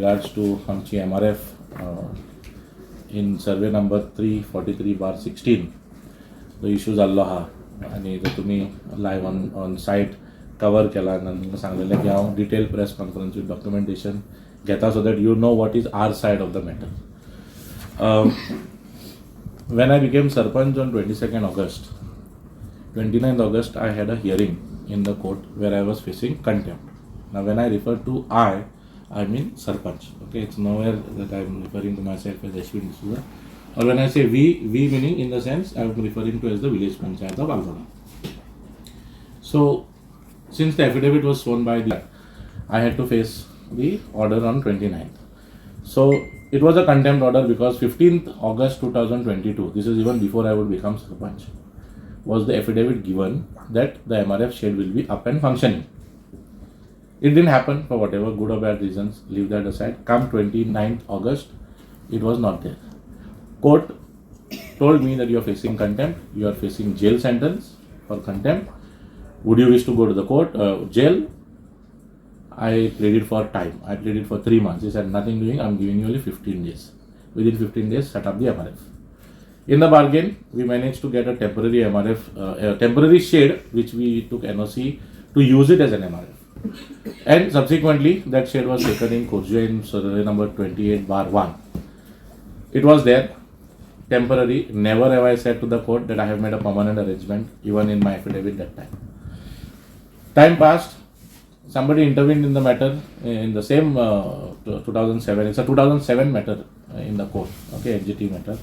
regards to आमची एमआएफ in survey number 343/16 the issue जाल्लो आहा आणि तो तुम्ही लाईव्ह ऑन साईट कवर केला आणि तुमकां सांगलेलें की हांव detail press conference with documentation घेता so that you know what is our side of the matter. When I became Sarpanch on 22nd August, 29th August, I had a hearing in the court where I was facing contempt. Now, when I refer to I mean Sarpanch. Okay, it's nowhere that I'm referring to myself as Ashwin D'Souza. Or when I say we meaning in the sense I'm referring to as the village panchayat of Algona. So, since the affidavit was sworn by I had to face the order on 29th. So, it was a contempt order because 15th August 2022, this is even before I would become Sarpanch, was the affidavit given that the MRF shed will be up and functioning. It didn't happen for whatever good or bad reasons, leave that aside. Come 29th August, it was not there. Court told me that you are facing contempt, you are facing jail sentence for contempt. Would you wish to go to the court, jail? I pleaded for time. I pleaded for 3 months. He said, nothing doing, I'm giving you only 15 days. Within 15 days, set up the MRF. In the bargain, we managed to get a temporary MRF, temporary shed, which we took NOC to use it as an MRF. And subsequently, that shed was taken in Kurje in survey number 28/1. It was there, temporary. Never have I said to the court that I have made a permanent arrangement, even in my affidavit that time. Time passed. Somebody intervened in the matter in the same 2007. It's a 2007 matter in the court. Okay, NGT matter.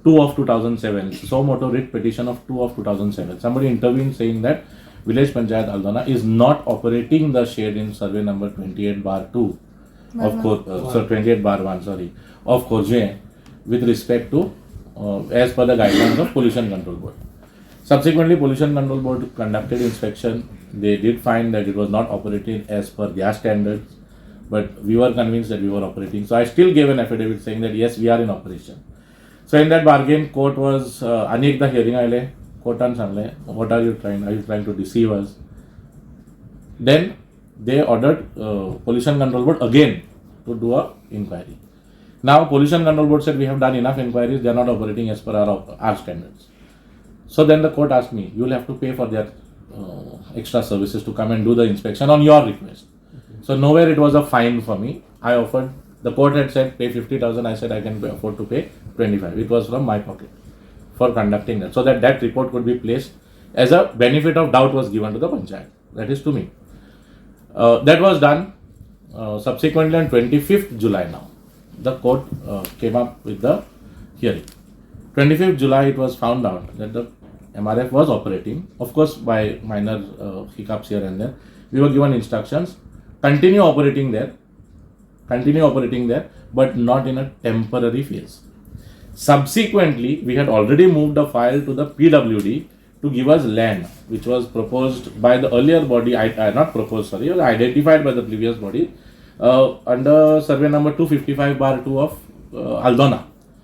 2 of 2007. It's a so moto writ petition of 2 of 2007. Somebody intervened saying that Village Panchayat Aldona is not operating the shed in survey number 28/2 of 28/1 of Kurje with respect to as per the guidelines of Pollution Control Board. Subsequently, Pollution Control Board conducted inspection. They did find that it was not operating as per their standards, but we were convinced that we were operating. So I still gave an affidavit saying that yes, we are in operation. So in that bargain, court was Anikda hearing aile. Court and Sangle, what are you trying? Are you trying to deceive us? Then they ordered Pollution Control Board again to do a inquiry. Now Pollution Control Board said we have done enough inquiries. They are not operating as per our standards. So then the court asked me, you will have to pay for their extra services to come and do the inspection on your request. So nowhere it was a fine for me. I offered. The court had said pay 50,000. I said I can afford to pay 25. It was from my pocket for conducting that, so that report could be placed as a benefit of doubt was given to the panchayat. That is to me. That was done. Subsequently on 25th July now, the court came up with the hearing. 25th July it was found out that the MRF was operating, of course by minor hiccups here and there. We were given instructions, continue operating there, but not in a temporary phase. Subsequently, we had already moved a file to the PWD to give us land, which was proposed by the earlier body, not proposed, sorry, was identified by the previous body under survey number 255/2 of Aldona.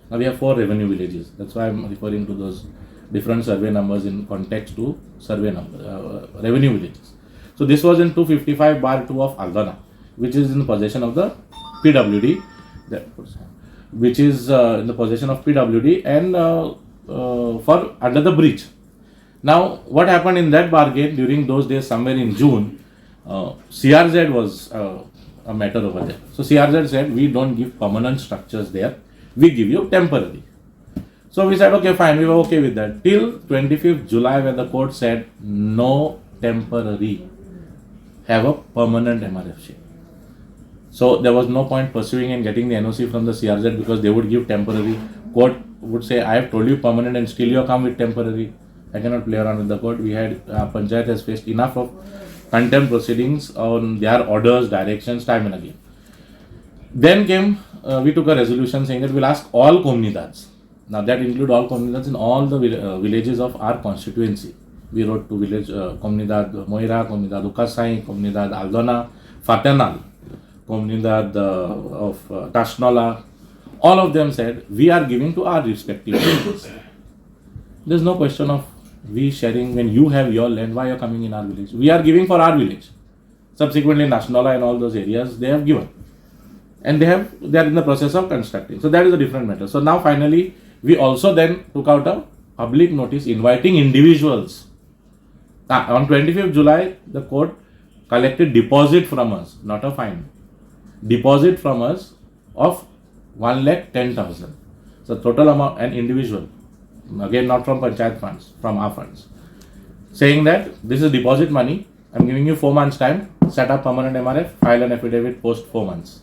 Now we have 4 revenue villages. That's why I'm referring to those different survey numbers in context to survey number, revenue villages. So this was in 255/2 of Aldona, which is in the possession of the PWD. Which is in the possession of PWD and for under the bridge. Now, what happened in that bargain during those days, somewhere in June, CRZ was a matter over there. So CRZ said, we don't give permanent structures there, we give you temporary. So we said, okay, fine, we were okay with that. Till 25th July, when the court said, no temporary, have a permanent MRF shed. So there was no point pursuing and getting the NOC from the CRZ because they would give temporary. Court would say, I have told you permanent and still you come with temporary. I cannot play around with the court. We had, Panchayat has faced enough of contempt proceedings on their orders, directions, time and again. Then came, we took a resolution saying that we'll ask all Komnidads. Now that include all Komnidads in all the villages of our constituency. We wrote to village Komnidad Moira, Komnidad Ukasai, Komnidad Aldona, Fatenal, Komnidad of Tashnola. All of them said, we are giving to our respective villages. There's no question of we sharing. When you have your land, why are you coming in our village? We are giving for our village. Subsequently, Tashnola and all those areas, they have given. and they are in the process of constructing. So that is a different matter. So now finally we also then took out a public notice inviting individuals. On 25th July, the court collected deposit from us, not a fine. Deposit from us of 1,10,000. So total amount, an individual, again not from panchayat funds, from our funds, saying that this is deposit money, I'm giving you 4 months time, set up permanent MRF, file an affidavit post 4 months.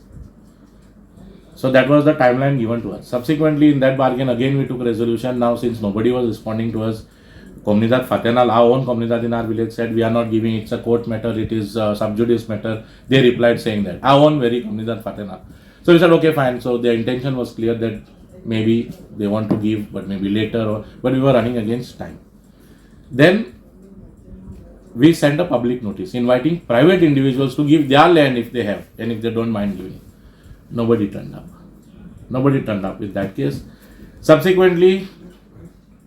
So that was the timeline given to us. Subsequently, in that bargain, again we took a resolution. Now, since nobody was responding to us, Comunidad Fatenal, our own Comunidad in our village, said we are not giving, it's a court matter, it is a sub judice matter. They replied saying that, our own very Comunidad Fatenal. So we said, okay, fine. So their intention was clear that maybe they want to give, but maybe later, but we were running against time. Then we sent a public notice inviting private individuals to give their land if they have and if they don't mind giving. Nobody turned up. Nobody turned up in that case. Subsequently,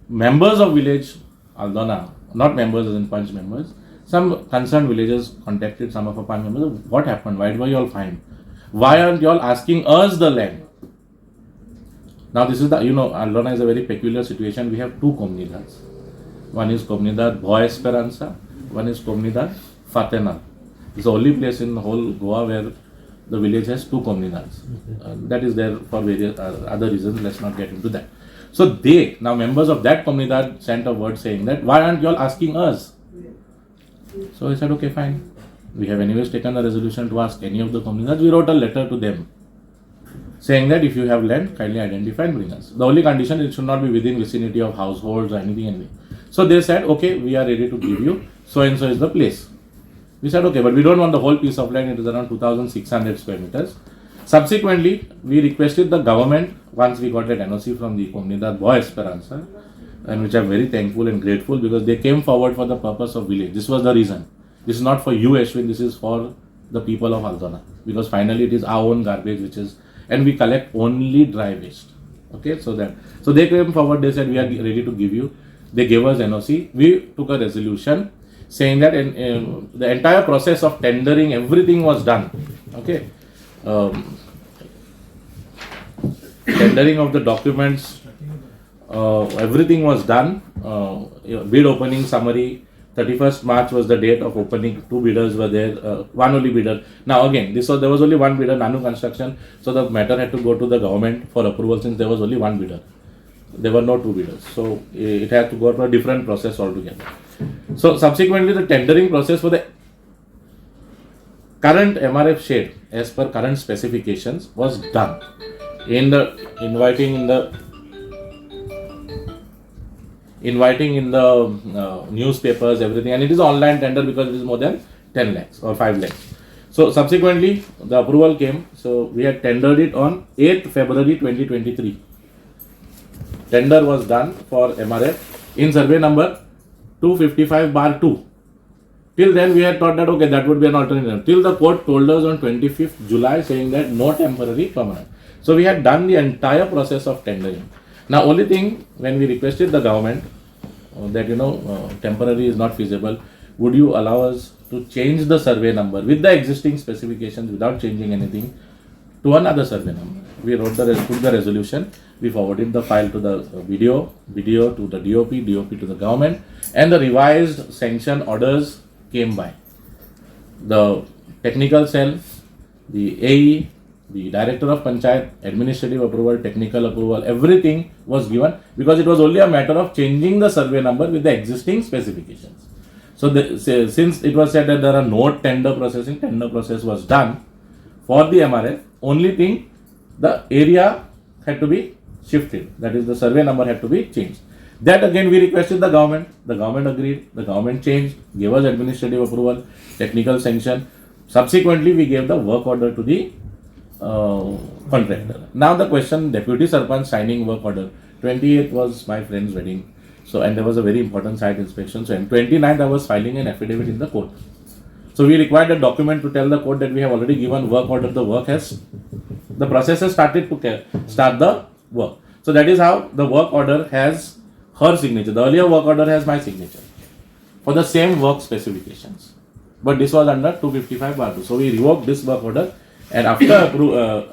members of village Aldona, not members as in Punch members, some concerned villagers contacted some of our Punch members. What happened? Why were you all fined? Why aren't you all asking us the land? Now this is the, Aldona is a very peculiar situation. We have two comunidades. One is Comunidad Boa Esperanza, one is Comunidad Fatenal. It's the only place in the whole Goa where the village has two comunidades. That is there for various other reasons. Let's not get into that. So they, now members of that comunidad sent a word saying that, why aren't you all asking us? So I said, okay, fine. We have anyways taken a resolution to ask any of the comunidades. We wrote a letter to them saying that if you have land, kindly identify and bring us. The only condition, it should not be within vicinity of households or anything. So they said, okay, we are ready to give you, so and so is the place. We said, okay, but we don't want the whole piece of land. It is around 2,600 square meters. Subsequently, we requested the government, once we got that NOC from the Comunidad Boa Esperanza, and which I'm very thankful and grateful because they came forward for the purpose of village. This was the reason. This is not for you, Ashwin, this is for the people of Aldona. Because finally it is our own garbage which is, and we collect only dry waste. Okay, so they came forward, they said we are ready to give you. They gave us NOC. We took a resolution saying that the entire process of tendering, everything was done. Okay. Tendering of the documents, everything was done. Bid opening summary, 31st March was the date of opening. 2 bidders were there, one only bidder. Now again, there was only one bidder, Nanu Construction, so the matter had to go to the government for approval since there was only one bidder. There were no 2 bidders, so it had to go through a different process altogether. So subsequently, the tendering process for the current MRF shade as per current specifications was done. In the inviting in the newspapers, everything, and it is online tender because it is more than 10 lakhs or 5 lakhs. So subsequently, the approval came. So we had tendered it on 8th February 2023. Tender was done for MRF in survey number 255/2. Till then we had thought that okay, that would be an alternative. Till the court told us on 25th July saying that no temporary, permanent. So we had done the entire process of tendering. Now only thing, when we requested the government that temporary is not feasible, would you allow us to change the survey number with the existing specifications without changing anything to another survey number? We took the resolution, we forwarded the file to the BDO to the DOP to the government, and the revised sanction orders came by. The technical cell, the AE, the director of Panchayat, administrative approval, technical approval, everything was given because it was only a matter of changing the survey number with the existing specifications. So since it was said that there are no tender processing, tender process was done for the MRF, only thing, the area had to be shifted. That is, the survey number had to be changed. That again we requested the government agreed, the government changed, gave us administrative approval, technical sanction. Subsequently, we gave the work order to the contractor. Now the question, Deputy Sarpanch signing work order. 28th was my friend's wedding. So, and there was a very important site inspection. So, on 29th, I was filing an affidavit in the court. So, we required a document to tell the court that we have already given work order. The process has started to start the work. So, that is how the work order has her signature. The earlier work order has my signature for the same work specifications. But this was under 255/2. So, we revoked this work order And after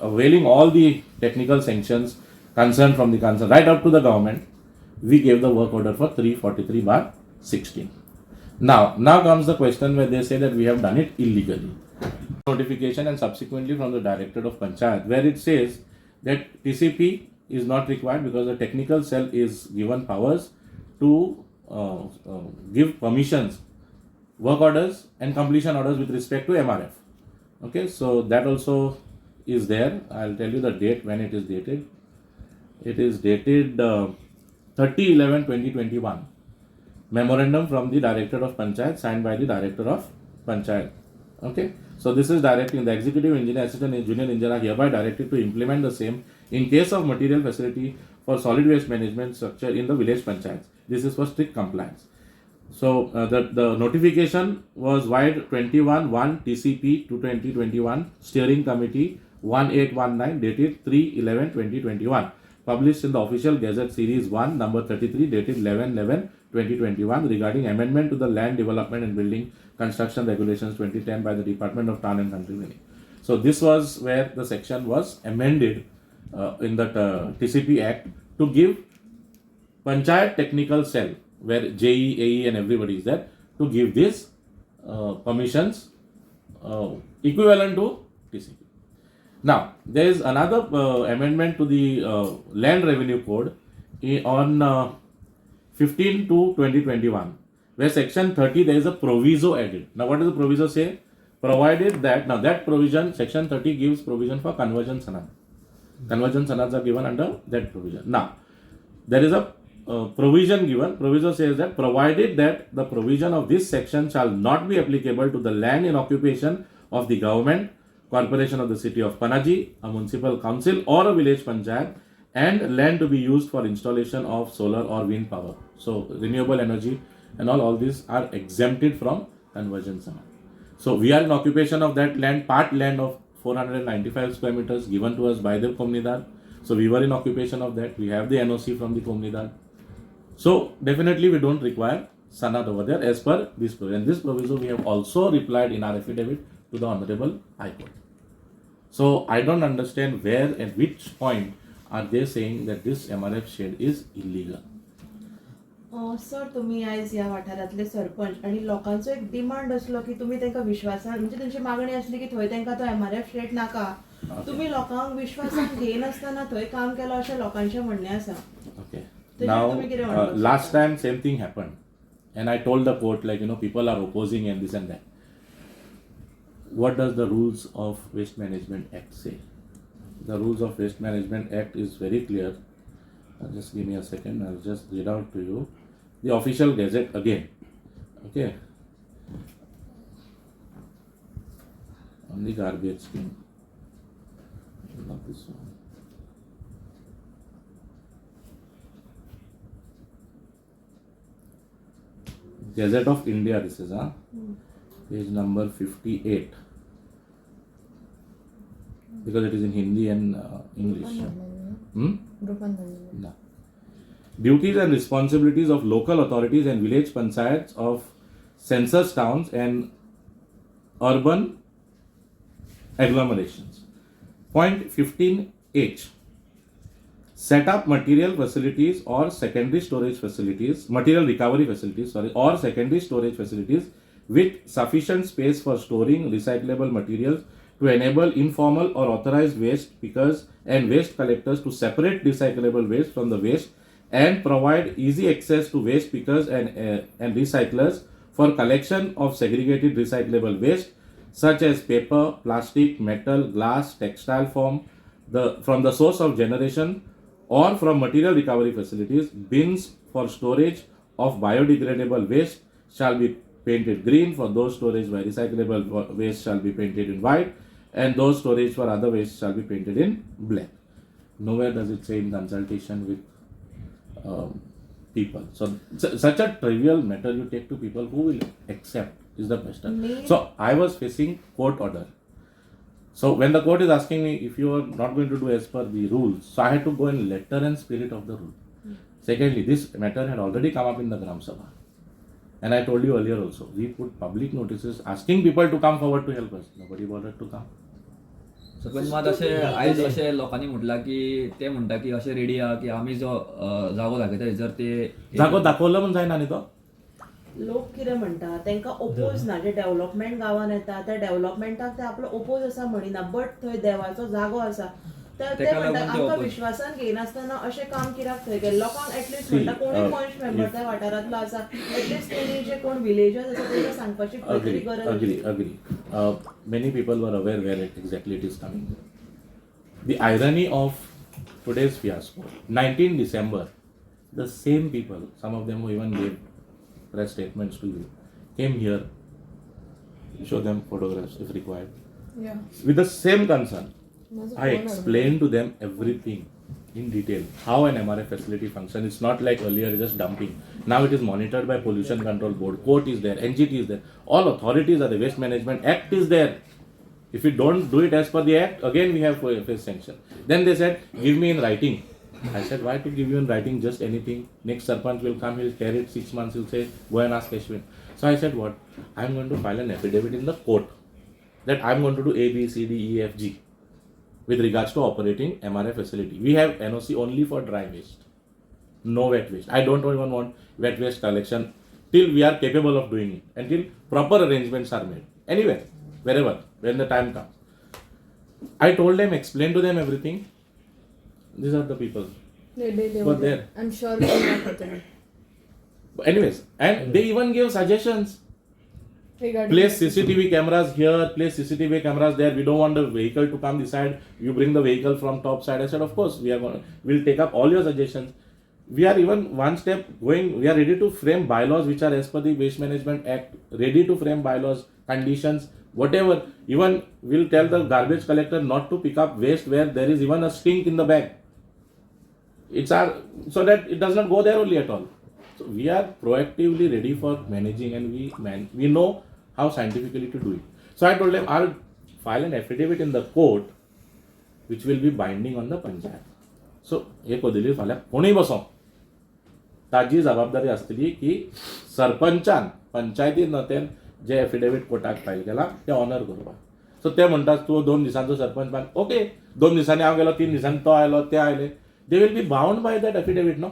availing all the technical sanctions concerned from the concern right up to the government, we gave the work order for 343/16. Now comes the question where they say that we have done it illegally. Notification and subsequently from the Directorate of Panchayat, where it says that TCP is not required because the technical cell is given powers to give permissions, work orders and completion orders with respect to MRF. Okay, so that also is there. I'll tell you the date when it is dated. It is dated 30/11/2021. Memorandum from the Director of Panchayat signed by the Director of Panchayat. Okay, so this is directing the Executive Engineer, Assistant Junior Engineer are hereby directed to implement the same in case of material facility for solid waste management structure in the village panchayats. This is for strict compliance. So the notification was wired 21/1 TCP 2021 Steering Committee 1819 dated 3/11/2021, published in the Official Gazette Series 1 number 33 dated 11/11/2021 regarding amendment to the Land Development and Building Construction Regulations 2010 by the Department of Town and Country Planning. So this was where the section was amended in the TCP Act to give Panchayat Technical Cell, where JE, AE and everybody is there, to give these permissions equivalent to TCP. Now, there is another amendment to the Land Revenue Code on 15/2/2021, where section 30 there is a proviso added. Now, what does the proviso say? Provided that, now that provision, section 30 gives provision for conversion sanad. Conversion sanads are given under that provision. Now, there is a provision given. Proviso says that provided that the provision of this section shall not be applicable to the land in occupation of the government, corporation of the city of Panaji, a municipal council or a village panchayat, and land to be used for installation of solar or wind power. So renewable energy and all these are exempted from conversion sanad. So we are in occupation of that land, part land of 495 square meters given to us by the Comunidad. So we were in occupation of that. We have the NOC from the Comunidad. So definitely we don't require sanad over there as per this provision. This proviso we have also replied in our affidavit to the Honorable High Court. So I don't understand where at which point are they saying that this MRF shed is illegal. Sir, तुम्ही आयज ह्या वाठारांतले सरपंच आणि लोकांचो एक demand असलो की तुम्ही तांकां विश्वासान, म्हणजे तांची मागणी असली की थंय तांकां तो MRF शेड नाका, तुम्ही लोकांक विश्वासान घेनासतना थंय काम केलं अशें लोकांचें म्हणणें आसा. Okay. Now, last time same thing happened, and I told the court, like, people are opposing and this and that. What does the Rules of Waste Management Act say? The Rules of Waste Management Act is very clear. Just give me a second, I'll just read out to you. The Official Gazette again. Okay. On the garbage scheme. Not this one. Gazette of India, this is page number 58, because it is in Hindi and English. No. Duties and responsibilities of local authorities and village panchayats of census towns and urban agglomerations. Point 15H. Set up material facilities or secondary storage facilities, material recovery facilities, or secondary storage facilities with sufficient space for storing recyclable materials to enable informal or authorized waste pickers and waste collectors to separate recyclable waste from the waste and provide easy access to waste pickers and recyclers for collection of segregated recyclable waste such as paper, plastic, metal, glass, textile from the source of generation or from material recovery facilities. Bins for storage of biodegradable waste shall be painted green. For those storage by recyclable waste shall be painted in white, and those storage for other waste shall be painted in black. Nowhere does it say in consultation with people. So such a trivial matter you take to people, who will accept is the question. So I was facing court order. So when the court is asking me if you are not going to do as per the rules, so I had to go in letter and spirit of the rule. Secondly, this matter had already come up in the Gram Sabha. And I told you earlier also, we put public notices asking people to come forward to help us. Nobody bothered to come. Sarpanch मात अशें आयज अशें लोकांनी म्हटलां की ते म्हणटा की अशें रेडी आहा की आमी जो जागो दाखयता थंयसर ते जागो दाखवलो म्हूण जायना न्ही तो. लोक कितें म्हणटा तांकां ओपोज ना, जे डेव्हलपमेंट गांवान येता त्या डेव्हलपमेंटाक ते आपलो ओपोज आसा म्हणिना, बट थंय देवाचो जागो आसा. तर ते तेका म्हणटा लागून ते आमकां oppose. विश्वासान घेयनासतना अशें काम कित्याक थंय केलें. लोकांक एटलीस्ट म्हणटा कोणूय पंच मेंबर त्या वाठारांतलो आसा, एटलीस्ट तेणी जे कोण विलेजर्स आसा तांकां सांगपाची खंय तरी गरज आसा. Agree. Many people were aware where exactly it is coming. The irony of today's fiasco, 19 December, the same people, some of them who even gave press statements to you, came here, show them photographs if required. Yeah. With the same concern, I explained to them everything in detail. How an MRF facility functions. It's not like earlier just dumping. Now it is monitored by Pollution Control Board. Court is there, NGT is there. All authorities are there. Waste Management Act is there. If you don't do it as per the Act, again we have face sanction. Then they said, give me in writing. I said, why to give you in writing just anything? Next Sarpanch will come, he'll tear it 6 months, he'll say, go and ask Ashwin. So I said, what? I'm going to file an affidavit in the court that I'm going to do A, B, C, D, E, F, G with regards to operating MRF facility. We have NOC only for dry waste, no wet waste. I don't even want wet waste collection till we are capable of doing it, until proper arrangements are made. Anywhere, wherever, when the time comes. I told them, explained to them everything. These are the people. They were there. I'm sure they will not happen. Anyways, and they even gave suggestions. Place CCTV cameras here, place CCTV cameras there. We don't want the vehicle to come this side. You bring the vehicle from top side. I said, of course, we'll take up all your suggestions. We are even one step going. We are ready to frame bylaws which are as per the Waste Management Act. Ready to frame bylaws, conditions, whatever. Even we'll tell the garbage collector not to pick up waste where there is even a stink in the bag. So that it does not go there only at all. So we are proactively ready for managing, and we know how scientifically to do it. So I told them, I'll file an affidavit in the court which will be binding on the panchayat. So एक वदिली फाल्यां कोणूय बसो ताजी जबाबदारी आसतली की सरपंचान पंचायती नतेन जे affidavit कोर्टाक file केला ते ऑनर करपाक. सो ते म्हणटात तूं 2 दिसांचो सरपंच ओके 2 दिसांनी हांव गेलो 3 दिसांनी तो आयलो ते आयले. They will be bound by that affidavit, no?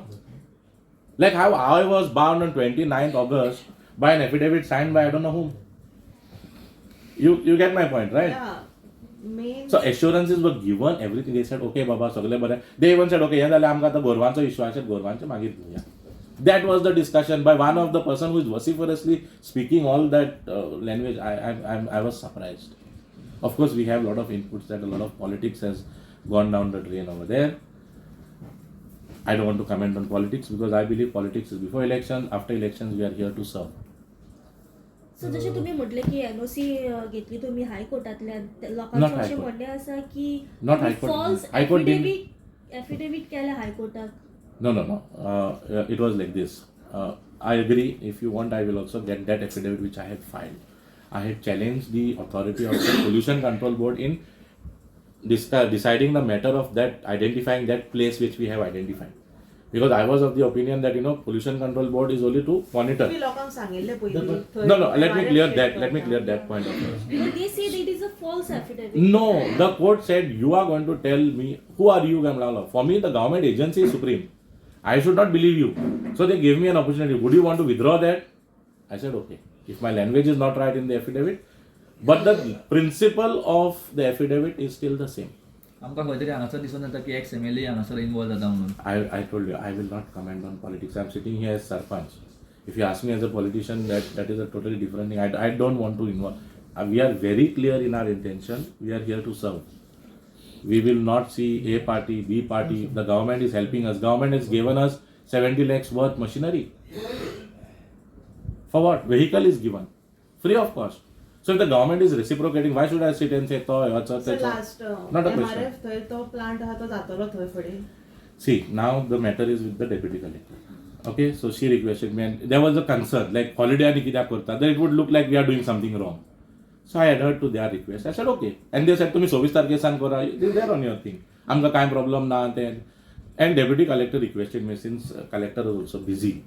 Like how I was bound on 29th August by an affidavit signed by I don't know whom. You get my point, right? Yeah. So assurances were given, everything. They said, okay, Baba, सगळे बरें. They even said, okay, हे जाल्यार आमकां आतां गोरवांचो issue आसा, गोरवांचे मागीर घेवया. That was the discussion by one of the person who is vociferously speaking all that language. I was surprised. Of course, we have a lot of inputs that a lot of politics has gone down the drain over there. I don't want to comment on politics because I believe politics is before election. After elections, we are here to serve. सो जशें तुमी म्हटलें की NOC घेतली तुमी हायकोर्टांतल्यान लोकांचें अशें म्हणणें आसा की फॉल्स एफिडेविट केल्या हायकोर्टाक. No. It was like this. I agree. If you want, I will also get that affidavit which I had filed. I had challenged the authority of the Pollution Control Board in deciding the matter of that, identifying that place which we have identified. Because I was of the opinion that Pollution Control Board is only to monitor. No, let me clear that point of view. But they say that it is a false affidavit. No, the court said you are going to tell me who are you, Gamlala. For me, the government agency is supreme. I should not believe you. So they gave me an opportunity. Would you want to withdraw that? I said okay. If my language is not right in the affidavit, but the principle of the affidavit is still the same. आमकां खंय तरी हांगासर दिसून येता की x MLA हांगासर involve जाता म्हणून. I told you, I will not comment on politics. I'm sitting here as Sarpanch. If you ask me as a politician, that is a totally different thing. I don't want to involve. We are very clear in our intention. We are here to serve. We will not see A party, B party. The government is helping us. Government has given us 70 lakhs worth machinery. For what? Vehicle is given. Free of cost. So if the government is reciprocating, why should I sit and say, not a question. See, now the matter is with the deputy collector. Okay, so she requested me, and there was a concern, like holiday ani kidya karta, that it would look like we are doing something wrong. So I adhered to their request. I said, okay. And they said to me, 24 तारखेसान kora, it is there on your thing. Amka kai problem na ante. And deputy collector requested me, since collector was also busy.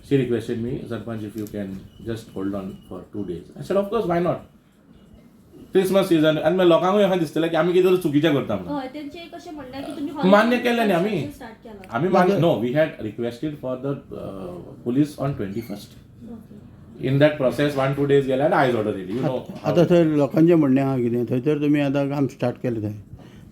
She requested me, Sarpanch, if you can just hold on for 2 days. I said, of course, why not? Christmas season आनी मागीर लोकांकूय अशें दिसतलें की आमी कितें तरी चुकीचें करता म्हणून. हय तेंचे एक अशें म्हणटा की तुम्ही मान्य केलें न्ही आमी. स्टार्ट केला. आमी no we had requested for the police on 21st. In that process 1-2 days गेले आनी आयज ऑर्डर येयली. यू नो आतां थंय लोकांचें म्हणणें आहा कितें थंयसर तुमी आतां काम स्टार्ट केलें थंय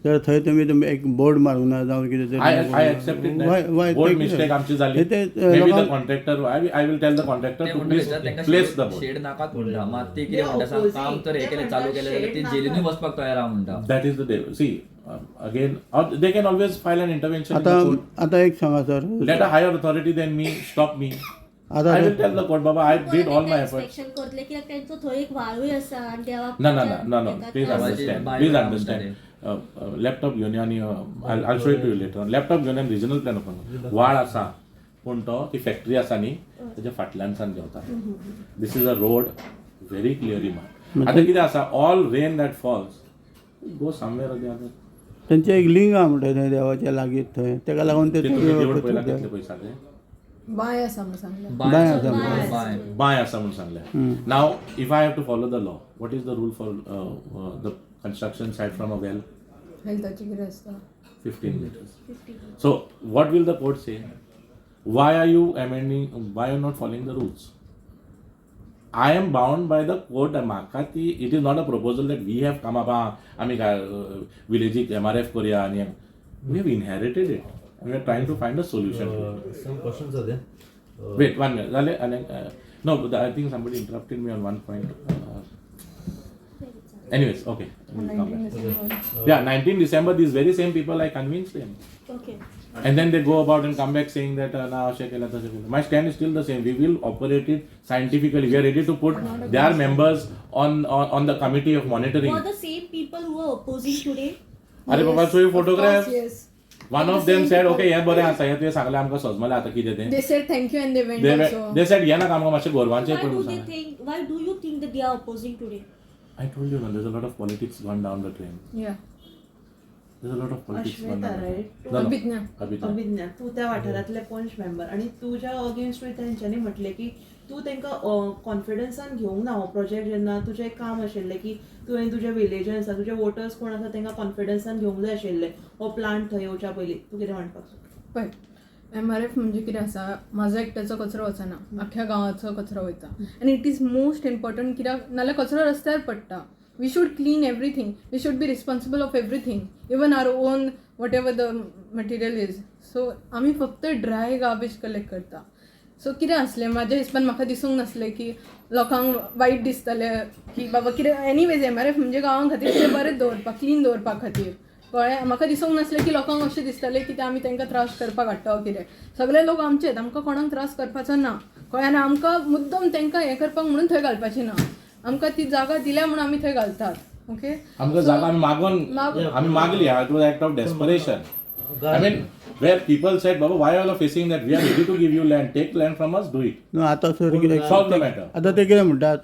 तर थंय तुमी एक बोर्ड मारूंक ना जावं कितें तरी. I accepted that. Board mistake आमची जाली. Maybe the contractor, I will tell the contractor to please place the board. शेड नाकात म्हणटा मात ते कितें म्हणटा सांग काम तर हे केलें चालू केलें जाल्यार ती जेलीनूय वचपाक तयार आहा म्हणटा. That is the day. See, again, they can always file an intervention in the court. आतां एक सांगा sir. Let a higher authority than me stop me. I will tell the court, Baba, I did all my efforts. Inspection करतले कित्याक तेंचो थंय एक वाळूय आसा आनी देवा No. Please understand. Laptop घेवन आणि I'll show it to you later on. Laptop घेवन आनी रिजनल प्लॅन ओपन वाळ आसा पूण तो ती फॅक्टरी आसा न्ही तेच्या फाटल्यानसान देंवता. This is a road very clearly mark. आतां कितें आसा all rain that falls go somewhere or the other. तेंचें एक लिंग आहा म्हणटा थंय देवाच्या लागीं थंय तेका लागून ते देवूळ पयला कितले पयसा ते बाय आसा म्हणून सांगलें. बाय आसा म्हणून सांगलें. Now if I have to follow the law what is the rule for the construction site from a well? हेल्थाची कितें आसता 15 liters. So what will the court say? Why are you amending? Why are you not following the rules? I am bound by the court. Makati, it is not a proposal that we have come up. आमी village MRF Korea आणि we have inherited it. And we are trying to find a solution. Some questions are there. Wait 1 minute. No, I think somebody interrupted me on one point. Anyways, okay. Yeah, 19 December, these very same people, I convinced them. Okay. And then they go about and come back saying that, na, shekela, ta, shekela. My stand is still the same. We will operate it scientifically. We are ready to put their members on the committee of monitoring. For the same people who are opposing today. Are Papa, show you photographs? Yes. One of them said, okay, हे बरें आसा, हे तुवें सांगलें आमकां सजमलें आतां कितें तें. They said thank you and they went also. They said, ये नाका आमकां मातशें गोरवांचें Why करून do they सांग. think? Why do you think that they are opposing today? I told you, there's a lot of politics gone down the train. Yeah. There's a lot of politics gone अश्वेता down. Right. No. Abhigya. Abhigya तू त्या वाठारातले पंच member आणि तुझ्या against तेंच्यांनी म्हटले की तू तांकां कॉन्फिडन्सान घेवंक ना हो प्रोजेक्ट जेन्ना तुजें काम आशिल्लें की तुवें तुजे विलेजन आसा तुजे वोटर्स कोण आसा तांकां कॉन्फिडन्सान घेवंक जाय आशिल्लें हो प्लांट थंय येवच्या पयलीं. तू कितें म्हणपाक सोदता? पळय एमआरएफ म्हणजे कितें आसा म्हाजो एकट्याचो कचरो वचना अख्ख्या गांवाचो कचरो वयता आनी इट इज मोस्ट इम्पॉर्टंट कित्याक नाल्यार कचरो रस्त्यार पडटा. We should clean everything. We should be responsible of everything even our own whatever the material is. So आमी फक्त ड्राय गार्बेज कलेक्ट करता. सो कितें आसलें म्हाज्या हिसपान म्हाका दिसूंक नासलें की लोकांक वायट दिसतलें की बाबा कितें एनीवेज एमआरएफ म्हणजे गांवां खातीर तें बरें दवरपाक क्लीन दवरपा खातीर. कळ्ळें. म्हाका दिसूंक नासलें की लोकांक अशें दिसतलें की आमी तांकां त्रास करपाक हाडटा कितें. सगळे लोक आमचेच. आमकां कोणाक त्रास करपाचो ना. कळ्ळें. आनी आमकां मुद्दम तांकां हें करपाक म्हणून थंय घालपाचें ना. आमकां ती जागा दिल्या म्हणून आमी थंय घालतात. ओके. आमकां जागा आमी मागली. It was act of desperation. I mean, where people said, Baba, why are you facing that? We are ready to give you land. Take land from us, do it. No आतां sir कितें Solve the matter. आतां ते कितें म्हणटात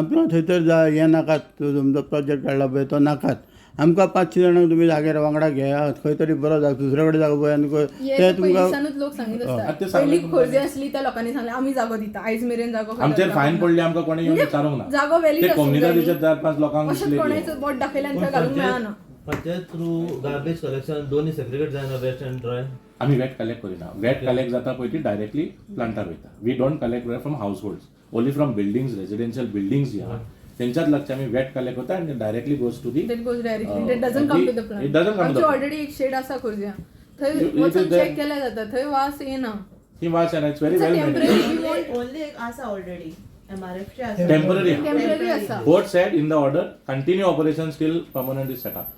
आमकां थंयसर हें नाकात तुमचो प्रोजेक्ट काडला पळय तो नाकात. आमकां 5-6 जाणांक तुमी जाग्यार वांगडा घेया खंय तरी बरो जागो दुसरे कडेन जागो पळय आनी ते तुमकां पयलींच्यानूच लोक सांगीत आसता. पयलीं खोर्जे आसली त्या लोकांनी सांगलें आमी जागो दिता. आयज मेरेन जागो आमचेर फायन पडली आमकां कोणी येवन विचारूंक ना. जागो व्हॅलीड ते कम्युनिटीचे 4-5 लोकांक अशें दिसले कोणाचो बोट दाखयल्यान थंय घालूंक मेळना. पंचायत थ्रू गार्बेज कलेक्शन दोन्ही सेग्रिगेट जायना वेस्ट अँड ड्राय. आमी वेट कलेक्ट करिना. वेट कलेक्ट जाता पळय ती डायरेक्टली प्लांटार वयता. We don't collect from households only from buildings residential buildings जी आहा तेंच्याच लागचे आमी वेट कलेक्ट करता आनी directly goes to the. That goes directly. That doesn't come to the plant. It doesn't come to the plant. Already एक shade आसा खोर्ज्या थंय It वचून is there. चेक केल्या जाता. थंय वास येना. ही वास and it's very It's a well temporary- maintained. Only एक आसा ऑलरेडी एमआरएफचे आसा. Temporary. टेम्पररी आसा. Court said in the order continue operation till permanent is set up.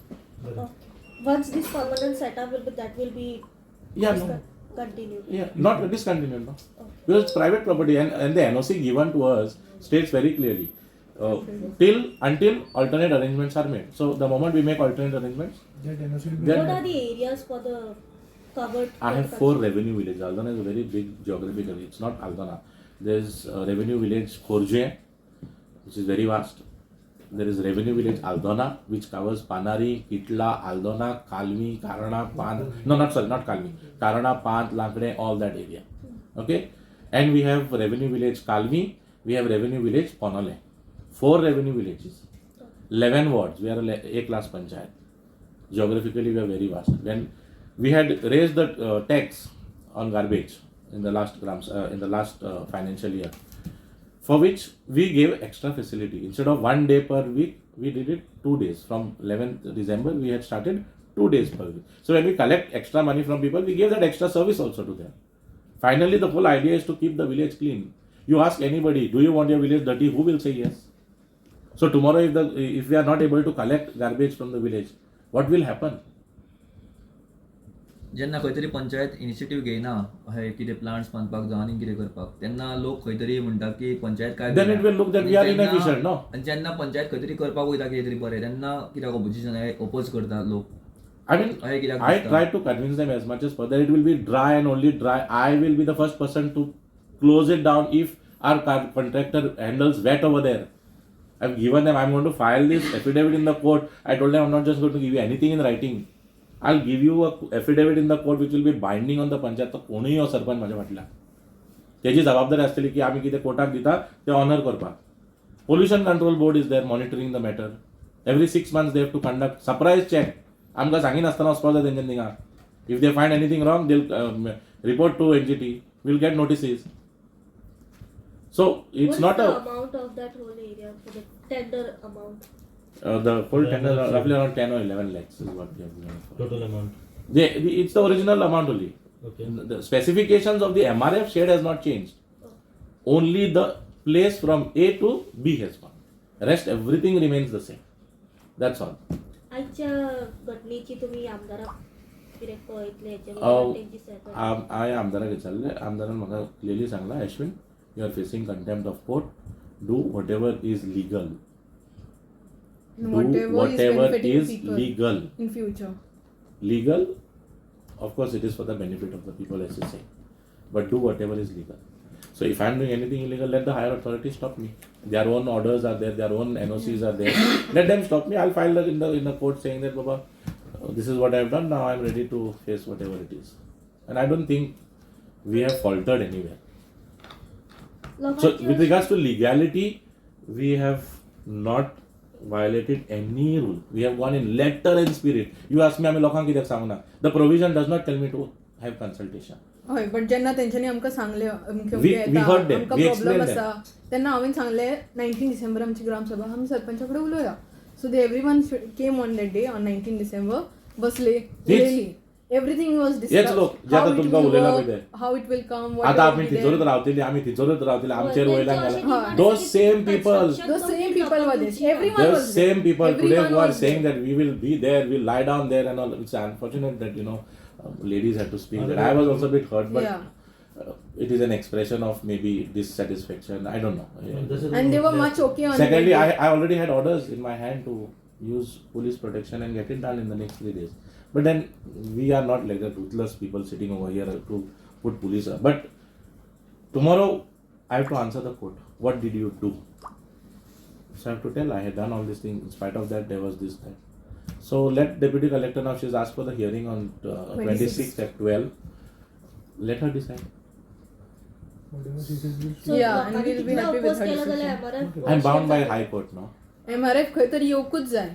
Once this permanent setup will be, that will be Yeah, no. continued. Yeah, not discontinued, no. Because it's private property and the NOC given to us states very clearly until alternate arrangements are made. So the moment we make alternate arrangements, What are the areas for the covered? I have 4 revenue villages. Aldona is a very big geographically. It's not Aldona. There's revenue village Khorje, which is very vast. There is revenue village Aldona, which covers Panari, Kitla, Aldona, Kalmi, Karana, Pan. No, not Kalmi. Karana, Pan, Lankde, all that area. Okay? And we have revenue village Kalmi. We have revenue village Ponale. 4 revenue villages. 11 wards. We are a A-class panchayat. Geographically, we are very vast. When we had raised the tax on garbage in the last financial year, for which we gave extra facility. Instead of 1 day per week, we did it 2 days. From 11th December, we had started 2 days per week. So when we collect extra money from people, we give that extra service also to them. Finally, the whole idea is to keep the village clean. You ask anybody, do you want your village dirty? Who will say yes? So tomorrow, if we are not able to collect garbage from the village, what will happen? जेन्ना खंय तरी panchayat initiative घेयना हे कितें plants बांदपाक जावं आनी कितें करपाक तेन्ना लोक खंय तरी म्हणटा की पंचायत काय Then it will look that we are inefficient, no? आनी जेन्ना पंचायत खंय तरी करपाक वयता कितें तरी बरें तेन्ना कित्याक ऑपोजिशन ओपोज करता लोक I mean, I try to convince them as much as possible that it will be dry and only dry. I will be the first person to close it down if our contractor handles wet over there. I've given them, I'm going to file this affidavit in the court. I told them I'm not just going to give you anything in writing. I'll give you a affidavit in the court which will be binding on the panchayat. तो कोणीही हो सरपंच माझ्या फाटल्यान त्याची जबाबदारी असतली की आम्ही कितें कोर्टाक दिता ते ऑनर करपाक. Pollution Control Board is there monitoring the matter. Every 6 months they have to conduct surprise check. आमकां सांगी नासतना वचपाक जाय तेंच्यानी थिंगा. If they find anything wrong, they'll report to NGT. We'll get notices. So it's not the a amount of that whole area for the tender amount? the full tender roughly around 10 or 11 lakhs is what they have given for. Total amount. It's the original amount only. Okay. The specifications of the MRF shade has not changed. Only the place from A to B has gone. Rest everything remains the same. That's all. आजच्या घटनेची तुम्ही आमदाराक कितें पळयतले हेचे तेंची सहकार्य? हांवें आमदाराक विचारलें. आमदारान म्हाका क्लियरली सांगलां, Ashwin, you are facing contempt of court. Do whatever is legal. whatever is people legal. in future. Legal, of course, it is for the benefit of the people, as you say. But do whatever is legal. So if I am doing anything illegal, let the higher authority stop me. Their own orders are there, their own NOCs are there. Let them stop me. I'll file in the court saying that, Baba, this is what I have done. Now I am ready to face whatever it is. And I don't think we have faltered anywhere. So with regards to legality, we have not violated any rule. We have gone in letter and spirit. You ask me, आम्ही लोकांक कित्याक सांगना. The provision does not tell me to have consultation. हय but जेन्ना तेंच्यांनी आमकां सांगलें We heard them. आमकां We प्रॉब्लम explained आसा तेन्ना हांवें सांगलें 19 डिसेंबर आमची ग्रामसभा आमी सरपंचा कडेन उलोवया. So they everyone came on that day on 19 December बसले उलयली. एवरीथिंग वाज हेच लोक जे आतां तुमकां उलयला पळय ते. हाऊ इट विल कम आतां आमी थिजोरूच रावतली, आमी थिजोरूच रावतली, आमचेर वयल्यान घाला. Those same people were this everyone Those was same people today Everyone who are was saying that we will be there, we'll lie down there and all. It's unfortunate that, ladies had to speak that. I was also a bit hurt, but it is an expression of maybe dissatisfaction. I don't know. and they were much okay on Secondly, that day. I already had orders in my hand to use police protection and get it done in the next 3 days. But then we are not like the ruthless people sitting over here to put police. But tomorrow I have to answer the court. What did you do? So I have to tell I had done all these things. In spite of that, there was this time. So let Deputy Collector now. She's asked for the hearing on 26th at 12. Let her decide. So Yeah, and we'll be happy with her केलं decision. जाल्यार MRF I'm bound by High Court now. MRF खंय तरी येवकूच जाय.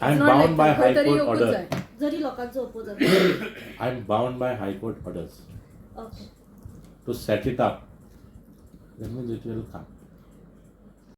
I'm Not like bound by that. High खंय तरी Court येवकूच order. जाय. जरी लोकांचो oppose आसा. I'm bound by High Court orders okay. to set it up. That means it will come.